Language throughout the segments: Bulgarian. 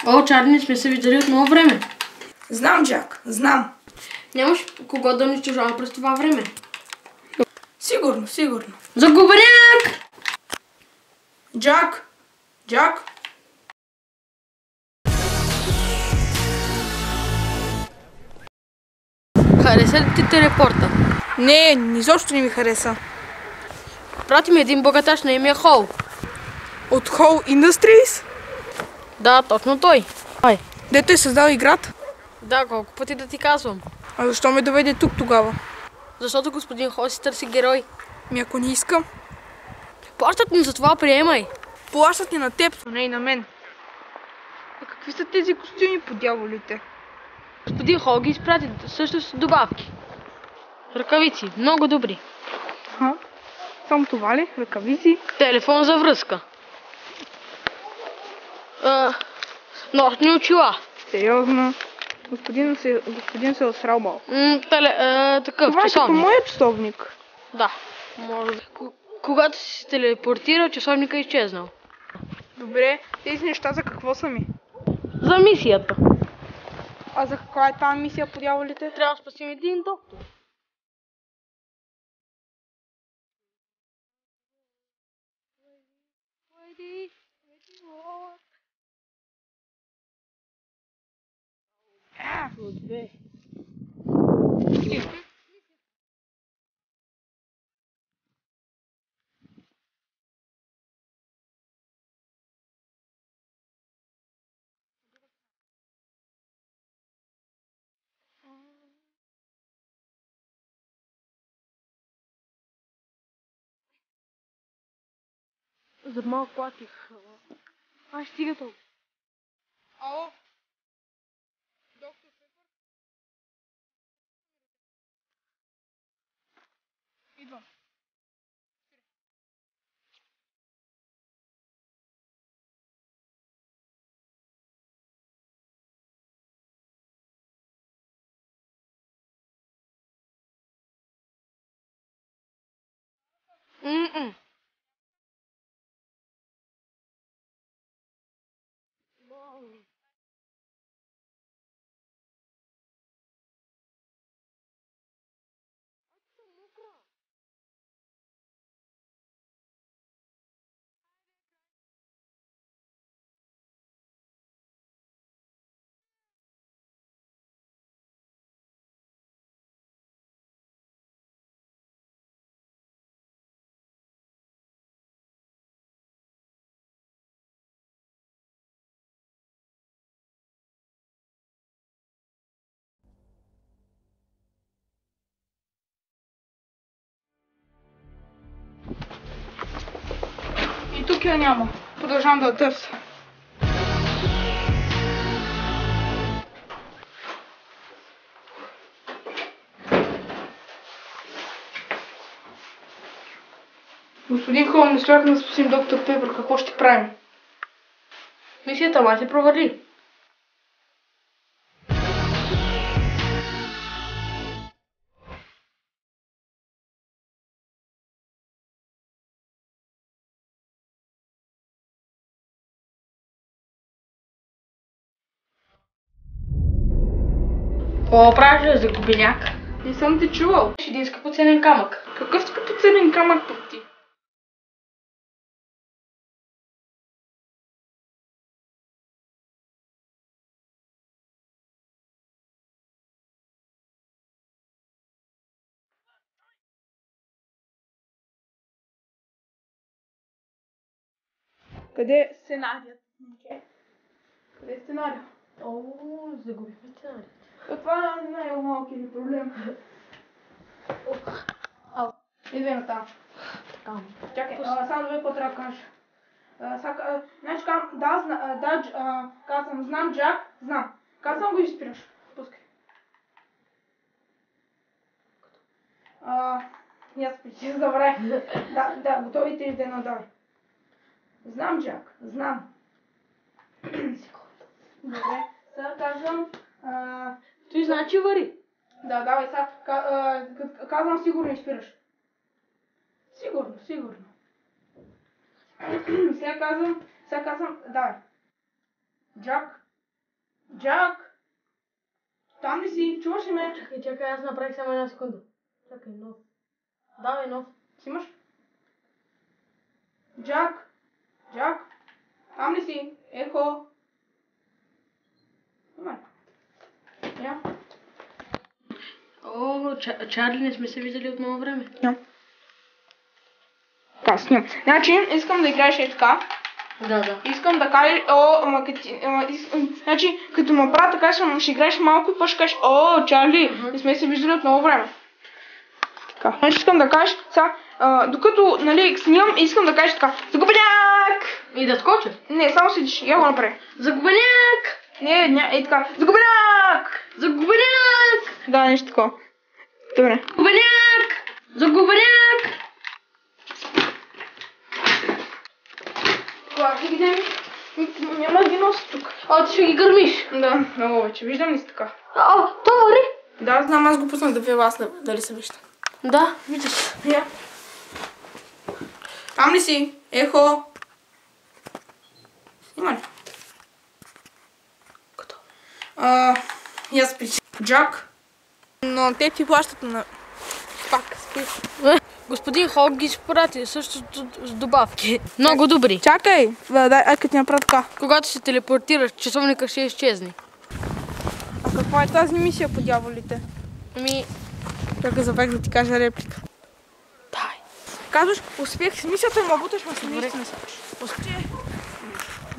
О, Чарли, не сме се видели от много време. Знам, Джак, знам. Нямаш кого да унищожава през това време. Сигурно, сигурно. Загубеняк! Джак! Джак! Хареса ли ти телепорта? Не, изобщо не ми хареса. Прати ми един богаташ на име Хол. От Hall Industries? Да, точно той. Дето е създал играта? Да, колко пъти да ти казвам. А защо ме доведе тук тогава? Защото господин Хол си търси герой. Ако не искам. Плащат ни за това, приемай. Плащат ни на теб, но не и на мен. А какви са тези костюми по дяволите? Господин Хол ги изпрати също с добавки. Ръкавици, много добри. Само това ли? Ръкавици? Телефон за връзка. Нощни очила. Сериозно? Господин се осрал малко. Такъв Това е като часовник. моят часовник. Да, може да. Когато си се телепортирал, часовника е изчезнал. Добре, тези неща за какво са ми? За мисията. А за каква е тази мисия по дяволите? Трябва да спасим един доктор. За малко платих. Стига толкова. Ало? Доктор Пепър? Идвам. И тук я няма. Продължавам да търся. Господин Холм, не успяхме да спасим доктор Пепър. Какво ще правим? Мисията ма се провали. Какво правиш, загубеняк? Не съм те чувал. Един скъпоценен камък. Какъв скъпоценен камък пък ти? Къде е сценарият? Къде е сценарият? Загубихме сценарият. Това не е малки ли проблем. Идвай на там. Така. Чакай, само две какво трябва да кажа. Значи казвам, знам Джак, знам. Казвам го и спираш. Пускай. И аз почти забравих. Да, готови 3, 2, 1, давай. Знам Джак, знам. Добре, сега казвам... Той значи вари. Да, давай сега. Казвам сигурно и спираш. Сигурно. Сега казвам, да. Джак. Там ли си? Чуваш ли ме? Чакай, аз направих само една секунда. Чакай, нов. Давай нов. Снимаш? Джак. Там ли си? Ехо. Има ли? Я. О, Чарли, не сме се виждали от много време. Така, снимам. Значи, искам да играеш така. Да. Искам да кажеш, значи, като ме правя така, ще играеш малко и после ще кажеш, о, Чарли, не сме се виждали от много време. Така, значи искам да кажеш, сега, докато, нали, снимам, искам да кажеш така, загубеняк! И да скоча? Не, само седиш, я го направи. Загубеняк! Не, така, загубеняк! Да, нещо такова. Добре. Загубеняк! Това, видим, няма ги носи тук. Ти ще ги гърмиш. Да, много вече, виждам ли си така? Товари? Да, знам, аз го пуснах да ви вас дали се вижда. Да, виждаш. Я. Там ли си? Ехо. Има ли? Като? Я спри. Джак. Но те ти плащат на... Пак, спи. Господин Хок ги изпрати също с добавки. Много добри. Чакай, дай като ти направя така. Когато се телепортираш, часовника ще изчезне. А каква е тази мисия по дяволите? Чакай за да ти кажа реплика. Дай. Казваш, успех с мисията и ме буташ на семействена.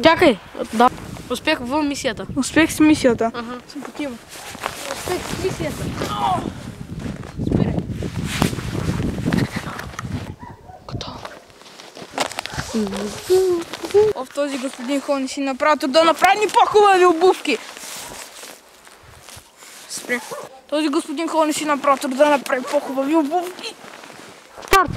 Чакай. Да. Успех в мисията. Успех с мисията. Съпротива. Успех с мисията. Спирай. В този господин Хол не си направи да направи ни по-хубави обувки. Спри. Този господин Хол не си направи да направи по-хубави обувки. Старт!